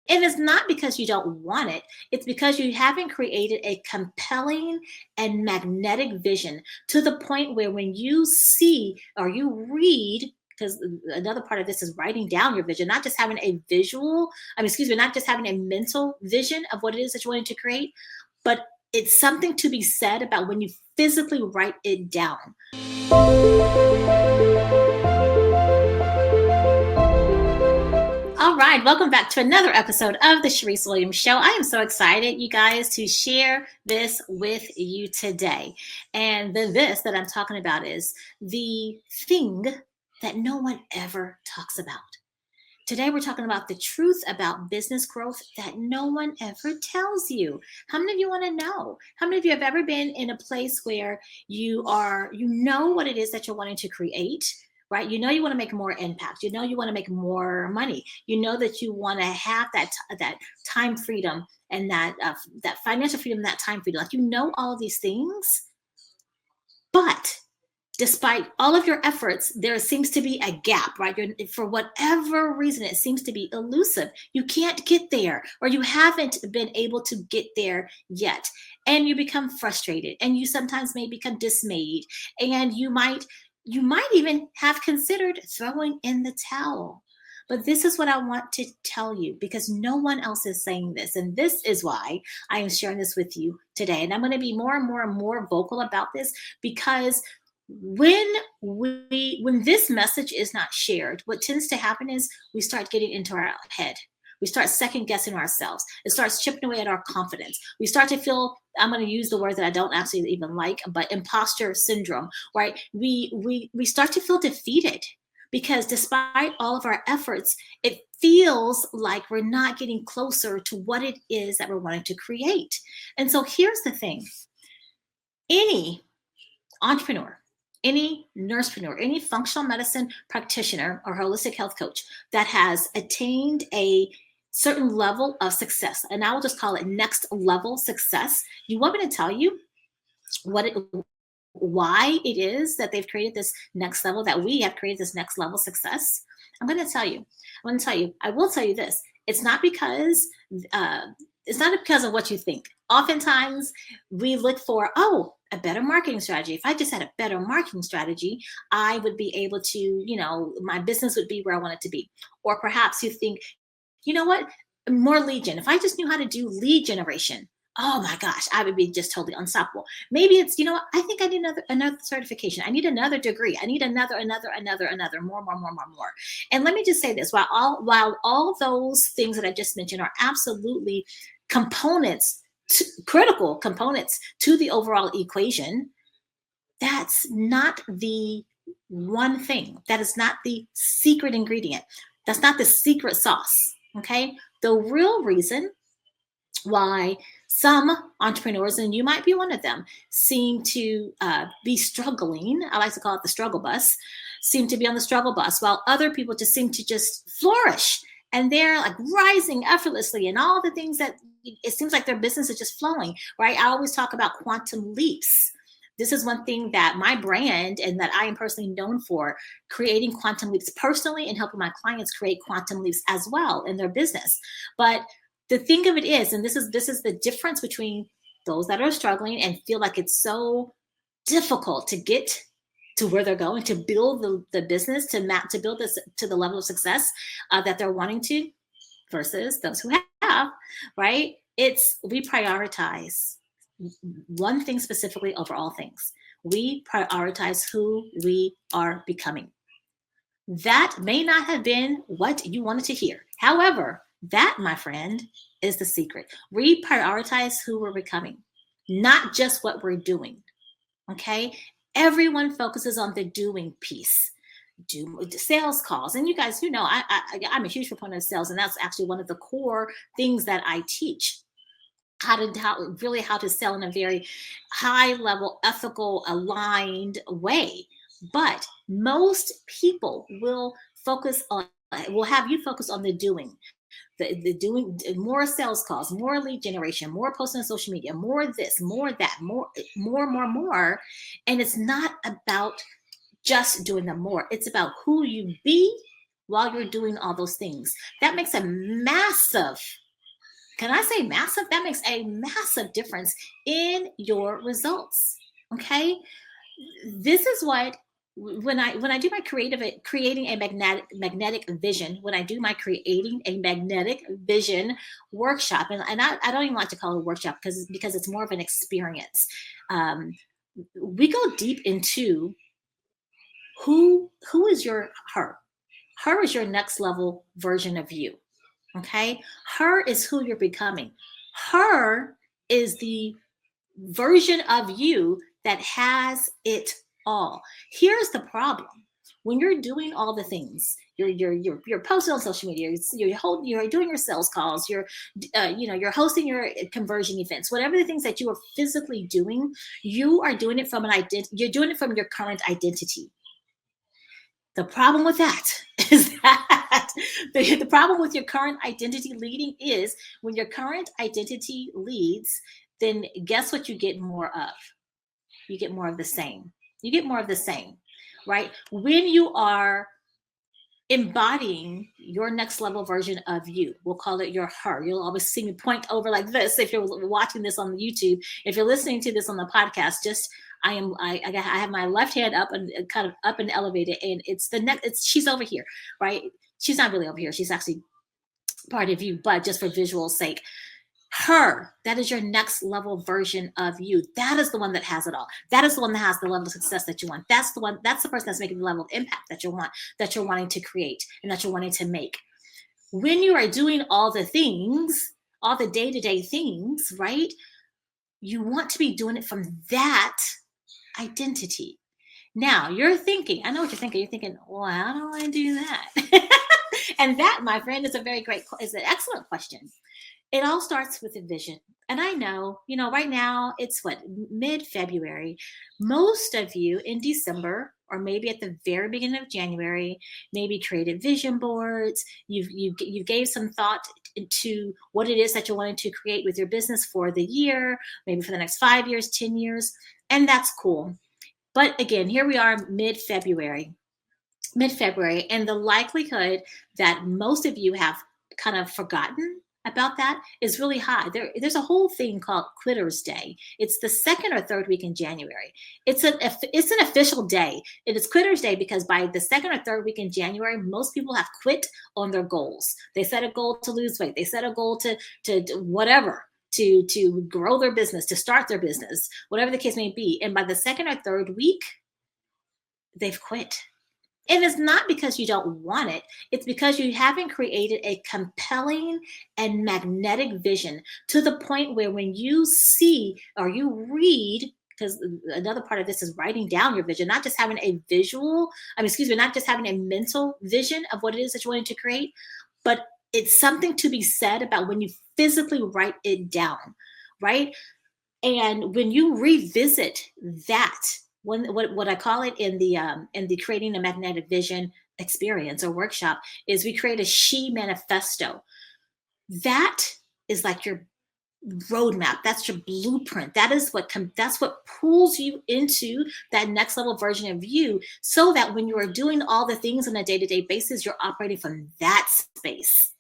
And it's not because you don't want it. It's because you haven't created a compelling and magnetic vision to the point where when you see or you read, because another part of this is writing down your vision, not just having a visual, excuse me, not just having a mental vision of what it is that you're wanting to create, but it's something to be said about when you physically write it down. All right, welcome back to another episode of the Charyse Williams Show. I am so excited, you guys, to share this with you today. And the this that I'm talking about is the thing that no one ever talks about. Today, we're talking about the truth about business growth that no one ever tells you. How many of you want to know? How many of you have ever been in a place where you know what it is that you're wanting to create? Right? You know you want to make more impact. You know you want to make more money. You know that you want to have that time freedom and that financial freedom, that time freedom. Like you know all of these things, but despite all of your efforts, there seems to be a gap, right? For whatever reason, it seems to be elusive. You can't get there, or you haven't been able to get there yet. And you become frustrated, and you sometimes may become dismayed, and you might even have considered throwing in the towel. But this is what I want to tell you because no one else is saying this. And this is why I am sharing this with you today. And I'm going to be more and more and more vocal about this because when this message is not shared, what tends to happen is we start getting into our head. We start second guessing ourselves. It starts chipping away at our confidence. We start to feel, I'm going to use the word that I don't actually even like, but imposter syndrome, right? We start to feel defeated because despite all of our efforts, it feels like we're not getting closer to what it is that we're wanting to create. And so here's the thing. Any entrepreneur, any nursepreneur, any functional medicine practitioner or holistic health coach that has attained a certain level of success, and I will just call it next level success, you want me to tell you why it is that they've created this next level, that we have created this next level success? I'm going to tell you. I will tell you this. It's not because of what you think. Oftentimes we look for, a better marketing strategy. If I just had a better marketing strategy, I would be able to, my business would be where I want it to be. Or perhaps you think, you know what, more lead gen. If I just knew how to do lead generation, oh my gosh, I would be just totally unstoppable. Maybe it's, I think I need another certification. I need another degree. I need another, more. And let me just say this, while all those things that I just mentioned are absolutely critical components to the overall equation, that's not the one thing. That is not the secret ingredient. That's not the secret sauce. Okay. The real reason why some entrepreneurs, and you might be one of them, seem to be struggling, I like to call it the struggle bus, seem to be on the struggle bus, while other people just seem to just flourish. And they're like rising effortlessly and all the things that it seems like their business is just flowing, right? I always talk about quantum leaps. This is one thing that my brand and that I am personally known for, creating quantum leaps personally and helping my clients create quantum leaps as well in their business. But the thing of it is, and this is the difference between those that are struggling and feel like it's so difficult to get to where they're going, to build the business, to build this to the level of success that they're wanting to, versus those who have, right? We prioritize one thing specifically over all things. We prioritize who we are becoming. That may not have been what you wanted to hear. However, that, my friend, is the secret. We prioritize who we're becoming, not just what we're doing. Okay? Everyone focuses on the doing piece. Do sales calls. And you guys, I'm a huge proponent of sales, and that's actually one of the core things that I teach. How to sell in a very high level, ethical, aligned way. But most people will have you focus on the doing. The doing more sales calls, more lead generation, more posting on social media, more this, more that, more. And it's not about just doing them more. It's about who you be while you're doing all those things. That makes a massive, can I say massive? That makes a massive difference in your results. Okay. This is what, when I do my creating a magnetic vision, when I do my creating a magnetic vision workshop, and I don't even like to call it a workshop because it's more of an experience. Um, we go deep into who is your her. Her is your next level version of you. Okay. Her is who you're becoming. Her is the version of you that has it all. Here's the problem. When you're doing all the things, you're posting on social media, you're doing your sales calls, you're hosting your conversion events, whatever the things that you are physically doing, you are doing it from you're doing it from your current identity. The problem with that is that the problem with your current identity leading is when your current identity leads, then guess what you get more of? You get more of the same. You get more of the same, right? When you are embodying your next level version of you, we'll call it your her. You'll always see me point over like this if you're watching this on YouTube. If you're listening to this on the podcast, just I have my left hand up and kind of up and elevated, and it's the next. It's she's over here, right? She's not really over here. She's actually part of you, but just for visual sake, her, that is your next level version of you. That is the one that has it all. That is the one that has the level of success that you want. That's the person that's making the level of impact that that you're wanting to create and that you're wanting to make. When you are doing all the things, all the day-to-day things, right? You want to be doing it from that identity. Now you're thinking, I know what you're thinking. You're thinking, well, how do I do that? And that, my friend, is an excellent question. It all starts with a vision. And I know, right now it's what, mid-February. Most of you in December, or maybe at the very beginning of January, maybe created vision boards. You gave some thought to what it is that you're wanting to create with your business for the year, maybe for the next 5 years, 10 years. And that's cool. But again, here we are mid-February, and the likelihood that most of you have kind of forgotten about that is really high. There's a whole thing called Quitters Day. It's the second or third week in January. It's an official day. It is Quitters Day because by the second or third week in January, most people have quit on their goals. They set a goal to lose weight. They set a goal to whatever, to grow their business, to start their business, whatever the case may be. And by the second or third week, they've quit. And it's not because you don't want it. It's because you haven't created a compelling and magnetic vision to the point where when you see or you read, because another part of this is writing down your vision, not just having a not just having a mental vision of what it is that you're wanting to create, but it's something to be said about when you physically write it down, right? And when you revisit that, what I call it in the creating a magnetic vision experience or workshop is we create a she manifesto. That is like your roadmap. That's your blueprint. That's what pulls you into that next level version of you, so that when you are doing all the things on a day-to-day basis, you're operating from that space.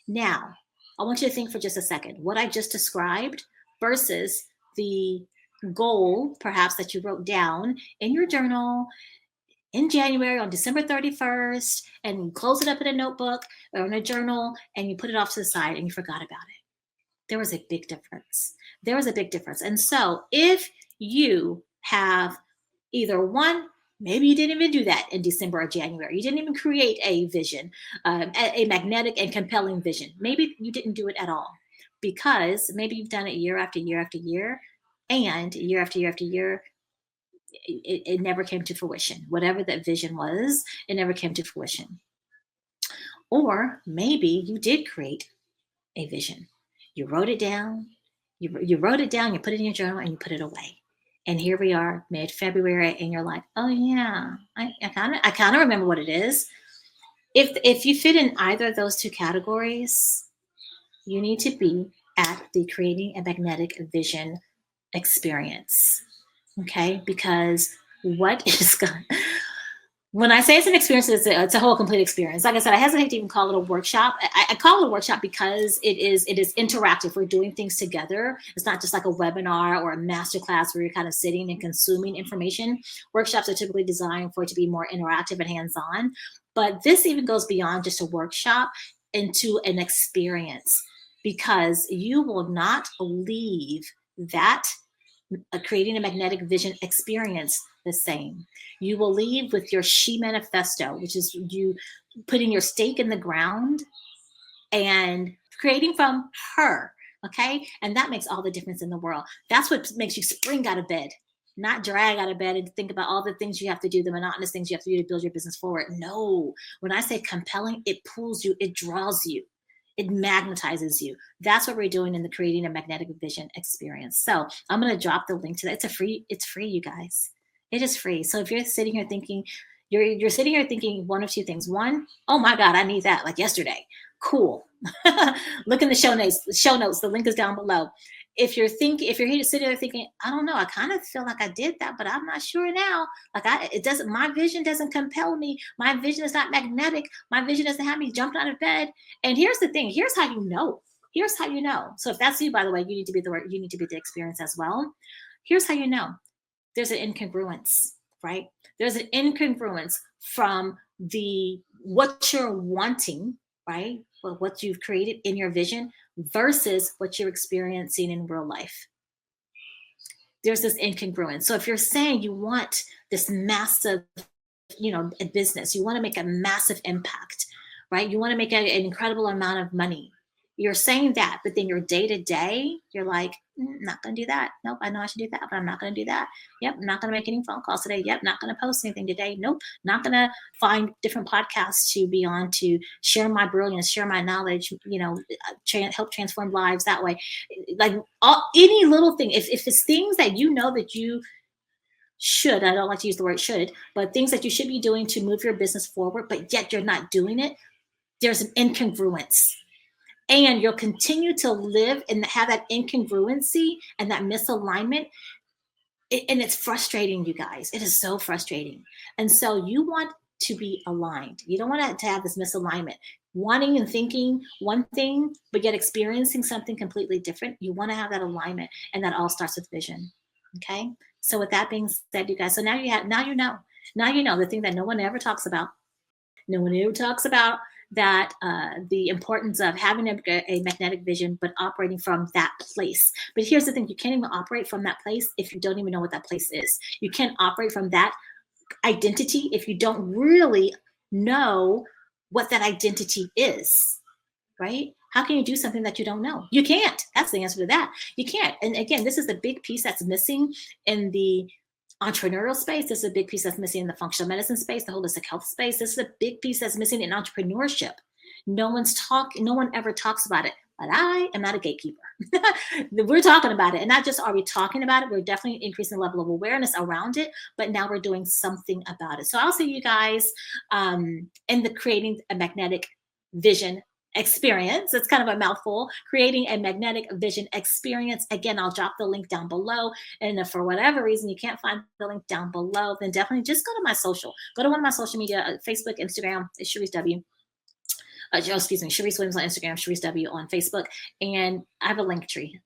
Now, I want you to think for just a second what I just described versus the goal, perhaps, that you wrote down in your journal in January on December 31st, and you close it up in a notebook or in a journal and you put it off to the side and you forgot about it. There was a big difference. And so if you have either one, maybe you didn't even do that in December or January. You didn't even create a vision, a magnetic and compelling vision. Maybe you didn't do it at all because maybe you've done it year after year after year, and year after year after year, it never came to fruition. Whatever that vision was, it never came to fruition. Or maybe you did create a vision. You wrote it down. You wrote it down, you put it in your journal, and you put it away. And here we are, mid-February, and you're like, oh yeah, I kind of remember what it is. If you fit in either of those two categories, you need to be at the creating a magnetic vision experience. Okay, because what When I say it's an experience, it's a whole complete experience. Like I said, I hesitate to even call it a workshop. I call it a workshop because it is interactive. We're doing things together. It's not just like a webinar or a masterclass where you're kind of sitting and consuming information. Workshops are typically designed for it to be more interactive and hands-on. But this even goes beyond just a workshop into an experience, because you will not leave that creating a magnetic vision experience the same. You will leave with your she manifesto, which is you putting your stake in the ground and creating from her. Okay. And that makes all the difference in the world. That's what makes you spring out of bed, not drag out of bed and think about all the things you have to do, the monotonous things you have to do to build your business forward. No, when I say compelling, it pulls you, it draws you, it magnetizes you. That's what we're doing in the creating a magnetic vision experience. So I'm going to drop the link to that. It's free, you guys. It is free. So if you're sitting here thinking, you're sitting here thinking one of two things. One, oh my God, I need that like yesterday. Cool. Look in the show notes. The link is down below. If you're here sitting there thinking, I don't know, I kind of feel like I did that, but I'm not sure now. My vision doesn't compel me. My vision is not magnetic. My vision doesn't have me jumping out of bed. And here's the thing. Here's how you know. So if that's you, by the way, you need to be the experience as well. Here's how you know. There's an incongruence, right? There's an incongruence from what you're wanting, right? Well, what you've created in your vision versus what you're experiencing in real life. There's this incongruence. So if you're saying you want this massive, business, you want to make a massive impact, right? You want to make an incredible amount of money. You're saying that, but then your day to day, you're like, not going to do that. Nope, I know I should do that, but I'm not going to do that. Yep, I'm not going to make any phone calls today. Yep, not going to post anything today. Nope, not going to find different podcasts to be on to share my brilliance, share my knowledge, help transform lives that way. Like any little thing, if it's things that you know that you should, I don't like to use the word should, but things that you should be doing to move your business forward, but yet you're not doing it, there's an incongruence. And you'll continue to live and have that incongruency and that misalignment. And it's frustrating, you guys. It is so frustrating. And so you want to be aligned. You don't want to have this misalignment, wanting and thinking one thing, but yet experiencing something completely different. You want to have that alignment, and that all starts with vision. Okay. So with that being said, you guys, so now you know the thing that no one ever talks about. No one ever talks about that the importance of having a magnetic vision, but operating from that place. But here's the thing, you can't even operate from that place if you don't even know what that place is. You can't operate from that identity if you don't really know what that identity is, right? How can you do something that you don't know? You can't. That's the answer to that. You can't. And again, this is the big piece that's missing in the entrepreneurial space. This is a big piece that's missing in the functional medicine space, the holistic health space. This is a big piece that's missing in entrepreneurship. No one ever talks about it, but I am not a gatekeeper. We're talking about it. And not just are we talking about it, we're definitely increasing the level of awareness around it, but now we're doing something about it. So I'll see you guys in the creating a magnetic vision experience. It's kind of a mouthful. Creating a magnetic vision experience. Again, I'll drop the link down below. And if for whatever reason you can't find the link down below, then definitely just go to my social. Go to one of my social media, Facebook, Instagram, it's Charyse W. Charyse Williams on Instagram, Charyse W on Facebook, and I have a link tree.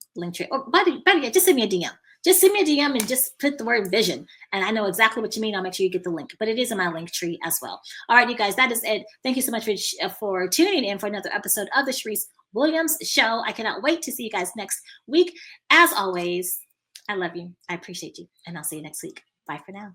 Or better yet, just send me a DM. Just send me a DM and just put the word vision, and I know exactly what you mean. I'll make sure you get the link, but it is in my link tree as well. All right, you guys, that is it. Thank you so much for tuning in for another episode of the Charyse Williams Show. I cannot wait to see you guys next week. As always, I love you. I appreciate you, and I'll see you next week. Bye for now.